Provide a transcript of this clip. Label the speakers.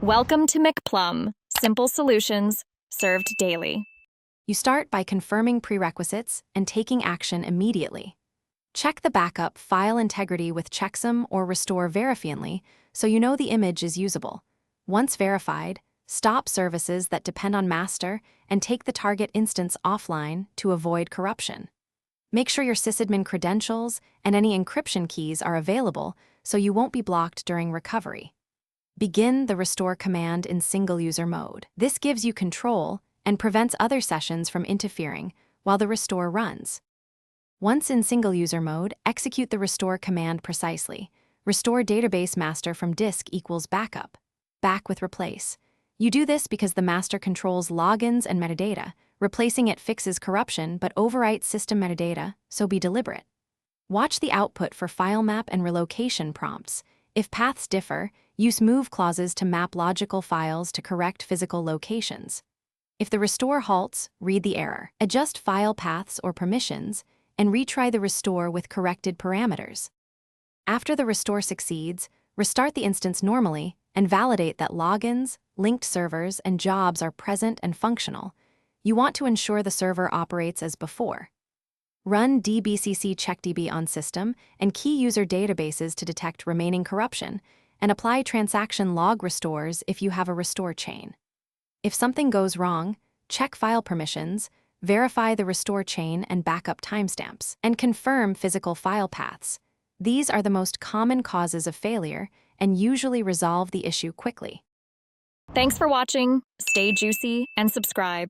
Speaker 1: Welcome to McPlum, simple solutions served daily.
Speaker 2: You start by confirming prerequisites and taking action immediately. Check the backup file integrity with checksum or restore verifiantly so you know the image is usable. Once verified, stop services that depend on master and take the target instance offline to avoid corruption. Make sure your sysadmin credentials and any encryption keys are available so you won't be blocked during recovery. Begin the restore command in single-user mode. This gives you control and prevents other sessions from interfering while the restore runs. Once in single-user mode, execute the restore command precisely. Restore database master from disk equals backup. Back with replace. You do this because the master controls logins and metadata. Replacing it fixes corruption but overwrites system metadata, so be deliberate. Watch the output for file map and relocation prompts. If paths differ, use move clauses to map logical files to correct physical locations. If the restore halts, read the error. Adjust file paths or permissions, and retry the restore with corrected parameters. After the restore succeeds, restart the instance normally and validate that logins, linked servers, and jobs are present and functional. You want to ensure the server operates as before. Run dbcc checkdb on system and key user databases to detect remaining corruption, and apply transaction log restores if you have a restore chain. If something goes wrong, check file permissions, verify the restore chain and backup timestamps, and confirm physical file paths. These are the most common causes of failure and usually resolve the issue quickly.
Speaker 1: Thanks for watching. Stay juicy and subscribe.